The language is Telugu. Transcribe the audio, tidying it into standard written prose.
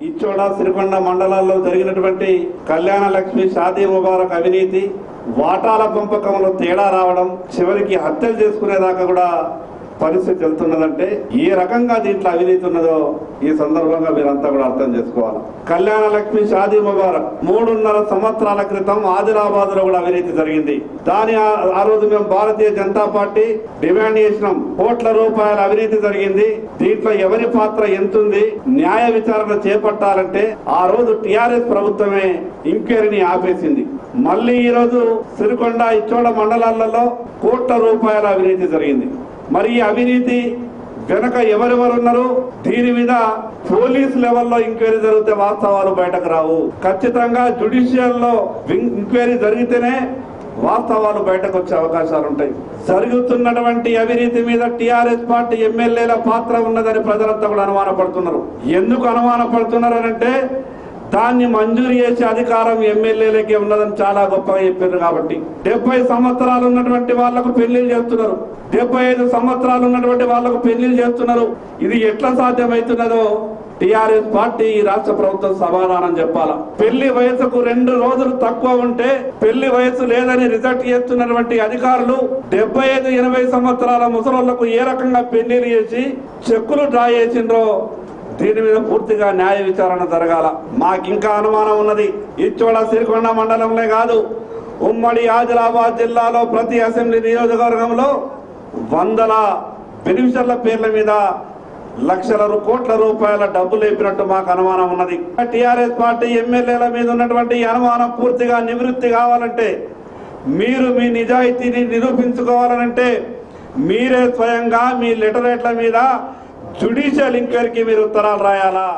ఇచ్చోడ సిరికొండ మండలాల్లో జరిగినటువంటి కళ్యాణ లక్ష్మి షాదీ ముబారక్ అవినీతి వాటాల పంపకంలో తేడా రావడం చివరికి హత్యలు చేసుకునేదాకా కూడా పరిస్థితి వెళ్తున్నదంటే ఏ రకంగా దీంట్లో అవినీతి ఉన్నదో ఈ సందర్భంగా మీరంతా కూడా అర్థం చేసుకోవాలి. కళ్యాణ లక్ష్మి షాదీ ముబారక్ 3.5 సంవత్సరాల క్రితం ఆదిలాబాద్ లో కూడా అవినీతి జరిగింది. దాని ఆ రోజు మేము భారతీయ జనతా పార్టీ డిమాండ్ చేసినాం. కోట్ల రూపాయల అవినీతి జరిగింది. దీంట్లో ఎవరి పాత్ర ఎంతుంది, న్యాయ విచారణ చేపట్టాలంటే ఆ రోజు టిఆర్ఎస్ ప్రభుత్వమే ఎంక్వైరీని ఆపేసింది. మళ్ళీ ఈ రోజు సిరికొండ ఇచ్చోడ మండలాలలో కోట్ల రూపాయల అవినీతి జరిగింది. మరి ఈ అవినీతి వెనక ఎవరెవరు ఉన్నారు, దీని మీద పోలీస్ లెవెల్లో ఎంక్వైరీ జరిగితే వాస్తవాలు బయటకు రావు. ఖచ్చితంగా జ్యుడిషియల్ లో ఎంక్వైరీ జరిగితేనే వాస్తవాలు బయటకు వచ్చే అవకాశాలు ఉంటాయి. జరుగుతున్నటువంటి అవినీతి మీద టిఆర్ఎస్ పార్టీ ఎమ్మెల్యేల పాత్ర ఉన్నదని ప్రజలంతా కూడా అనుమానపడుతున్నారు. ఎందుకు అనుమానపడుతున్నారు అంటే దాన్ని మంజూరు చేసే అధికారం ఎమ్మెల్యేలకే ఉన్నదని చాలా గొప్పగా చెప్పారు. కాబట్టి 70 సంవత్సరాలు ఉన్నటువంటి వాళ్లకు పెళ్లిళ్ళు చేస్తున్నారు, 75 సంవత్సరాలు ఉన్నటువంటి వాళ్లకు పెళ్లిళ్ళు చేస్తున్నారు. ఇది ఎట్లా సాధ్యమవుతున్నదో టిఆర్ఎస్ పార్టీ ఈ రాష్ట్ర ప్రభుత్వం సమాధానం చెప్పాలా. పెళ్లి వయసుకు 2 రోజులు తక్కువ ఉంటే పెళ్లి వయసు లేదని రిజెక్ట్ చేస్తున్నటువంటి అధికారులు 75-80 సంవత్సరాల ముసలోళ్లకు ఏ రకంగా పెళ్లిళ్ళు చేసి చెక్కులు డ్రా చేసిండ్రో దీని మీద పూర్తిగా న్యాయ విచారణ జరగాల. మాకింకా అనుమానం ఉన్నది. ఇచ్చోడ సిరికొండ మండలంలో కాదు, ఉమ్మడి ఆదిలాబాద్ జిల్లాలో ప్రతి అసెంబ్లీ నియోజకవర్గంలో వందల బెనిఫిషర్ల పేర్ల మీద లక్షల కోట్ల రూపాయల డబ్బులు లేపినట్టు మాకు అనుమానం ఉన్నది. టిఆర్ఎస్ పార్టీ ఎమ్మెల్యేల మీద ఉన్నటువంటి అనుమానం పూర్తిగా నివృత్తి కావాలంటే, మీరు మీ నిజాయితీని నిరూపించుకోవాలంటే మీరే స్వయంగా మీ లెటరేట్ల మీద జ్యుడిషియల్ ఎంక్వైరీకి మీరు ఉత్తరాలు రాయాలా.